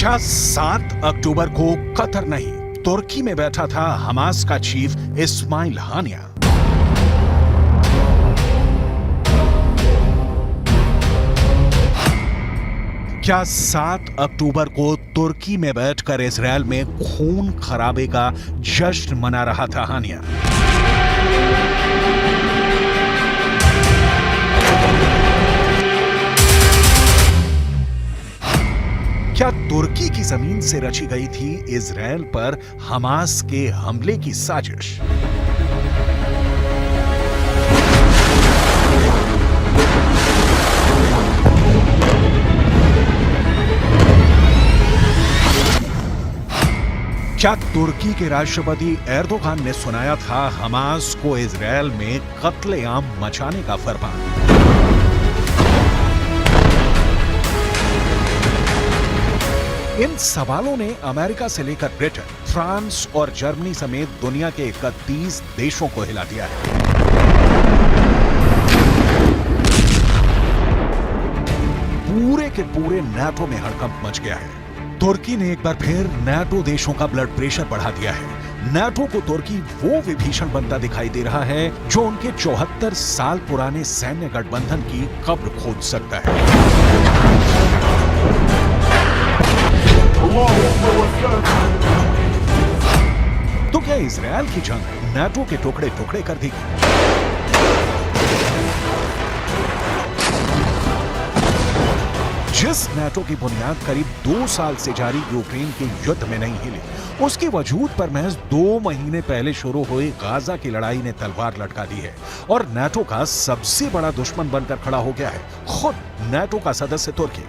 क्या 7 अक्टूबर को कतर नहीं तुर्की में बैठा था हमास का चीफ इस्माइल हानिया? क्या 7 अक्टूबर को तुर्की में बैठकर इजरायल में खून खराबे का जश्न मना रहा था हानिया? क्या तुर्की की जमीन से रची गई थी इजरायल पर हमास के हमले की साजिश? क्या तुर्की के राष्ट्रपति एर्दोगान ने सुनाया था हमास को इजरायल में कत्लेआम मचाने का फरमान? इन सवालों ने अमेरिका से लेकर ब्रिटेन, फ्रांस और जर्मनी समेत दुनिया के 31 देशों को हिला दिया है। पूरे के पूरे नाटो में हड़कंप मच गया है। तुर्की ने एक बार फिर नाटो देशों का ब्लड प्रेशर बढ़ा दिया है। नाटो को तुर्की वो विभीषण बनता दिखाई दे रहा है जो उनके 74 साल पुराने सैन्य गठबंधन की कब्र खोद सकता है। तो क्या इजरायल की जंग नाटो के टुकड़े टुकड़े कर दी? जिस नाटो की बुनियाद करीब 2 साल से जारी यूक्रेन के युद्ध में नहीं हिली, उसके वजूद पर महज 2 महीने पहले शुरू हुई गाजा की लड़ाई ने तलवार लटका दी है और नाटो का सबसे बड़ा दुश्मन बनकर खड़ा हो गया है खुद नाटो का सदस्य तुर्की।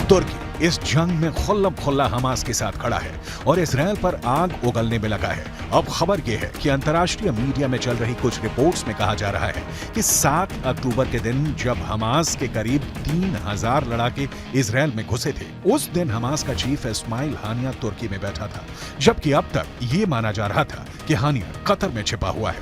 तुर्की इस जंग में खुल्लम खुल्ला हमास के साथ खड़ा है और इजरायल पर आग उगलने में लगा है। अब खबर यह है कि अंतर्राष्ट्रीय मीडिया में चल रही कुछ रिपोर्ट्स में कहा जा रहा है कि 7 अक्टूबर के दिन जब हमास के करीब 3000 लड़ाके इजरायल में घुसे थे, उस दिन हमास का चीफ इस्माइल हानिया तुर्की में बैठा था, जबकि अब तक ये माना जा रहा था कि हानिया कतर में छिपा हुआ है।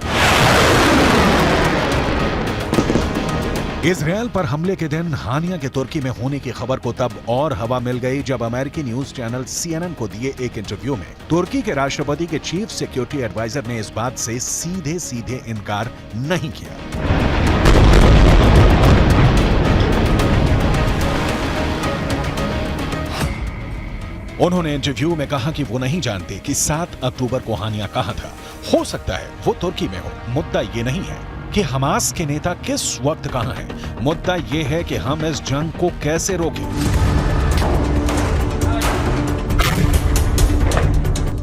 इजरायल पर हमले के दिन हानिया के तुर्की में होने की खबर को तब और हवा मिल गई जब अमेरिकी न्यूज चैनल CNN को दिए एक इंटरव्यू में तुर्की के राष्ट्रपति के चीफ सिक्योरिटी एडवाइजर ने इस बात से सीधे सीधे इनकार नहीं किया। उन्होंने इंटरव्यू में कहा कि वो नहीं जानते कि 7 अक्टूबर को हानिया कहां था। हो सकता है वो तुर्की में हो। मुद्दा ये नहीं है कि हमास के नेता किस वक्त कहां हैं। मुद्दा यह है कि हम इस जंग को कैसे रोकें।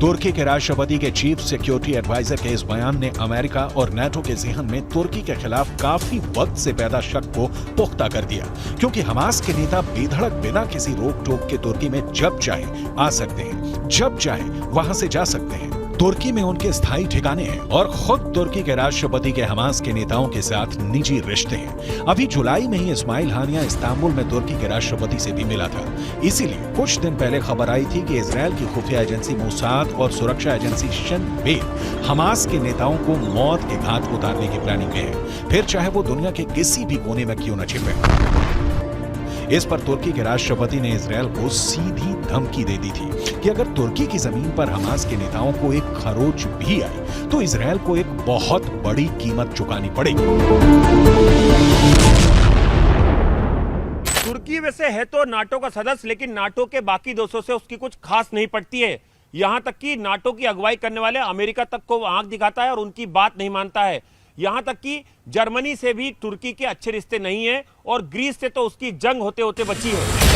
तुर्की के राष्ट्रपति के चीफ सिक्योरिटी एडवाइजर के इस बयान ने अमेरिका और नाटो के ज़हन में तुर्की के खिलाफ काफी वक्त से पैदा शक को पुख्ता कर दिया, क्योंकि हमास के नेता बेधड़क बिना किसी रोक टोक के तुर्की में जब चाहे आ सकते हैं, जब चाहे वहां से जा सकते हैं। तुर्की में उनके स्थायी ठिकाने हैं और खुद तुर्की के राष्ट्रपति के हमास के नेताओं के साथ निजी रिश्ते हैं। अभी जुलाई में ही इस्माइल हानिया इस्तांबुल में तुर्की के राष्ट्रपति से भी मिला था। इसीलिए कुछ दिन पहले खबर आई थी कि इजरायल की खुफिया एजेंसी मोसाद और सुरक्षा एजेंसी शिन बेत हमास के नेताओं को मौत के घाट उतारने की प्लानिंग में है, फिर चाहे वो दुनिया के किसी भी कोने में क्यों न छिपे। इस पर तुर्की के राष्ट्रपति ने इजरायल को सीधी धमकी दे दी थी कि अगर तुर्की की जमीन पर हमास के नेताओं को एक खरोच भी आई तो इजरायल को एक बहुत बड़ी कीमत चुकानी पड़ेगी। तुर्की वैसे है तो नाटो का सदस्य, लेकिन नाटो के बाकी देशों से उसकी कुछ खास नहीं पड़ती है। यहां तक कि नाटो की अगुवाई करने वाले अमेरिका तक को आंख दिखाता है और उनकी बात नहीं मानता है। यहां तक कि जर्मनी से भी तुर्की के अच्छे रिश्ते नहीं है और ग्रीस से तो उसकी जंग होते होते बची है।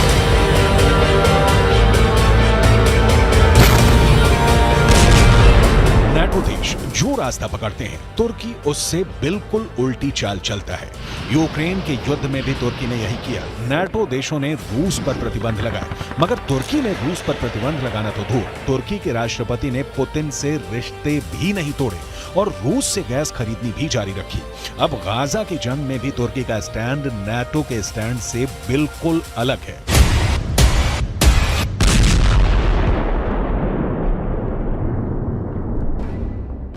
नाटो देश जो रास्ता पकड़ते हैं तुर्की उससे बिल्कुल उल्टी चाल चलता है। यूक्रेन के युद्ध में भी तुर्की ने यही किया। नाटो देशों ने रूस पर प्रतिबंध लगाए, मगर तुर्की ने रूस पर प्रतिबंध लगाना तो दूर, तुर्की के राष्ट्रपति ने पुतिन से रिश्ते भी नहीं तोड़े और रूस से गैस खरीदनी भी जारी रखी। अब गाजा की जंग में भी तुर्की का स्टैंड नाटो के स्टैंड से बिल्कुल अलग है।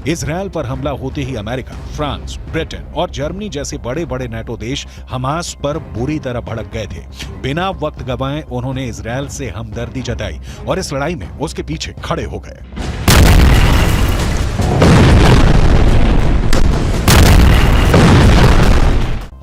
इजरायल पर हमला होते ही अमेरिका, फ्रांस, ब्रिटेन और जर्मनी जैसे बड़े बड़े नेटो देश हमास पर बुरी तरह भड़क गए थे। बिना वक्त गंवाए उन्होंने इजरायल से हमदर्दी जताई और इस लड़ाई में उसके पीछे खड़े हो गए।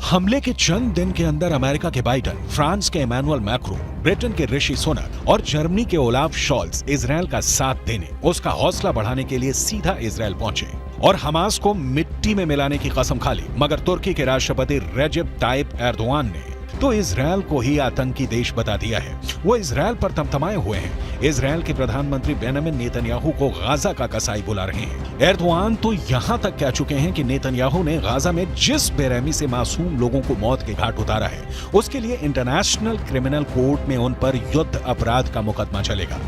हमले के चंद दिन के अंदर अमेरिका के बाइडेन, फ्रांस के इमैनुअल मैक्रों, ब्रिटेन के ऋषि सुनक और जर्मनी के ओलाफ शॉल्ज इजरायल का साथ देने, उसका हौसला बढ़ाने के लिए सीधा इजरायल पहुंचे और हमास को मिट्टी में मिलाने की कसम खा ली। मगर तुर्की के राष्ट्रपति रेजेप ताइप एर्दोआन ने तो इजरायल को ही आतंकी देश बता दिया है। वो इजरायल पर तमतमाए हुए हैं। इजरायल के प्रधानमंत्री बेंजामिन नेतन्याहू को गाजा का कसाई बुला रहे हैं। एर्दोआन तो यहां तक कह चुके हैं कि नेतन्याहू ने गाजा में जिस बेरहमी से मासूम लोगों को मौत के घाट उतारा है, उसके लिए इंटरनेशनल क्रिमिनल कोर्ट में उन पर युद्ध अपराध का मुकदमा चलेगा।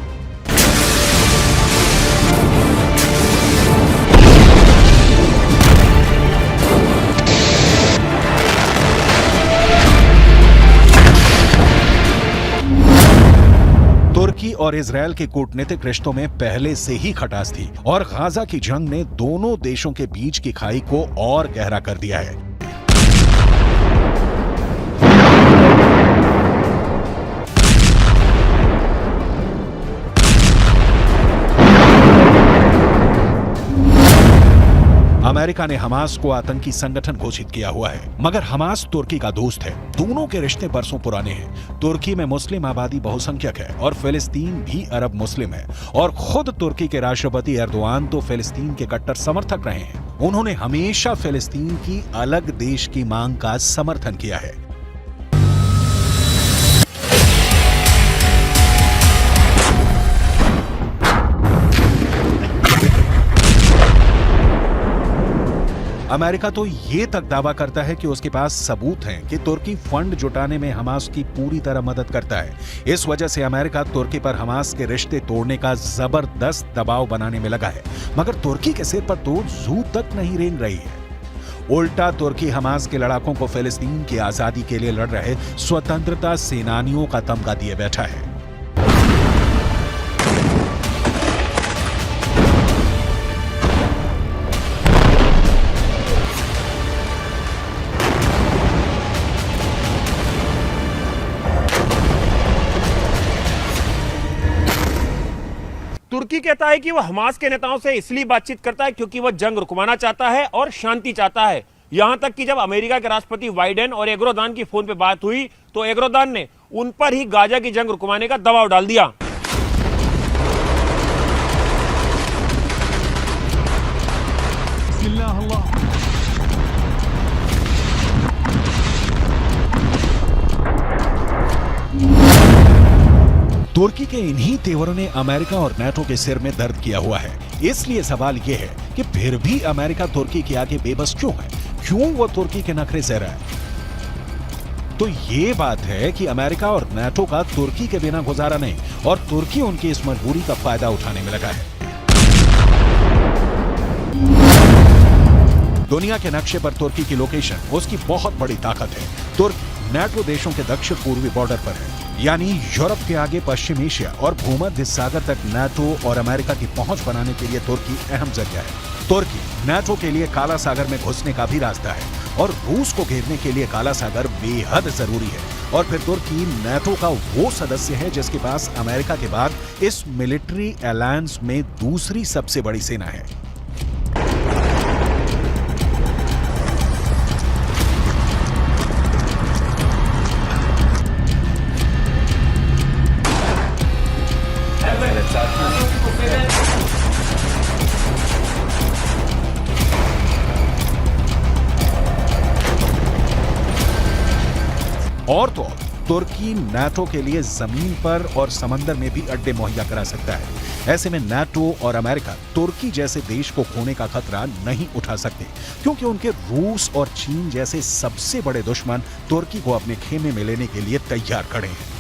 तुर्की और इजरायल के कूटनीतिक रिश्तों में पहले से ही खटास थी और गाजा की जंग ने दोनों देशों के बीच की खाई को और गहरा कर दिया है। अमेरिका ने हमास को आतंकी संगठन घोषित किया हुआ है, मगर हमास तुर्की का दोस्त है। दोनों के रिश्ते बरसों पुराने हैं। तुर्की में मुस्लिम आबादी बहुसंख्यक है और फिलिस्तीन भी अरब मुस्लिम है और खुद तुर्की के राष्ट्रपति एर्दोआन तो फिलिस्तीन के कट्टर समर्थक रहे हैं। उन्होंने हमेशा फिलिस्तीन की अलग देश की मांग का समर्थन किया है। अमेरिका तो ये तक दावा करता है कि उसके पास सबूत हैं कि तुर्की फंड जुटाने में हमास की पूरी तरह मदद करता है। इस वजह से अमेरिका तुर्की पर हमास के रिश्ते तोड़ने का जबरदस्त दबाव बनाने में लगा है, मगर तुर्की के सिर पर तो जू तक नहीं रेंग रही है। उल्टा तुर्की हमास के लड़ाकों को फिलिस्तीन की आजादी के लिए लड़ रहे स्वतंत्रता सेनानियों का तमगा दिए बैठा है। तुर्की कहता है कि वह हमास के नेताओं से इसलिए बातचीत करता है क्योंकि वह जंग रुकवाना चाहता है और शांति चाहता है। यहां तक कि जब अमेरिका के राष्ट्रपति बाइडेन और एर्दोआन की फोन पे बात हुई तो एर्दोआन ने उन पर ही गाजा की जंग रुकवाने का दबाव डाल दिया। तुर्की के इन्हीं तेवरों ने अमेरिका और नाटो के सिर में दर्द किया हुआ है। इसलिए सवाल यह है कि फिर भी अमेरिका तुर्की के आगे बेबस क्यों है? क्यों वो तुर्की के नखरे सह रहा है? तो ये बात है कि अमेरिका और नाटो का तुर्की के बिना गुजारा नहीं और तुर्की उनकी इस मजबूरी का फायदा उठाने में लगा है। दुनिया के नक्शे पर तुर्की की लोकेशन उसकी बहुत बड़ी ताकत है। तुर्की नाटो देशों के दक्षिण पूर्वी बॉर्डर पर है, यानी यूरोप के आगे पश्चिम एशिया और भूमध्य सागर तक नाटो और अमेरिका की पहुंच बनाने के लिए तुर्की अहम जगह है। तुर्की नाटो के लिए काला सागर में घुसने का भी रास्ता है और रूस को घेरने के लिए काला सागर बेहद जरूरी है। और फिर तुर्की नाटो का वो सदस्य है जिसके पास अमेरिका के बाद इस मिलिट्री अलायंस में दूसरी सबसे बड़ी सेना है। और तो तुर्की नाटो के लिए जमीन पर और समंदर में भी अड्डे मुहैया करा सकता है। ऐसे में नाटो और अमेरिका तुर्की जैसे देश को खोने का खतरा नहीं उठा सकते, क्योंकि उनके रूस और चीन जैसे सबसे बड़े दुश्मन तुर्की को अपने खेमे में लेने के लिए तैयार खड़े हैं।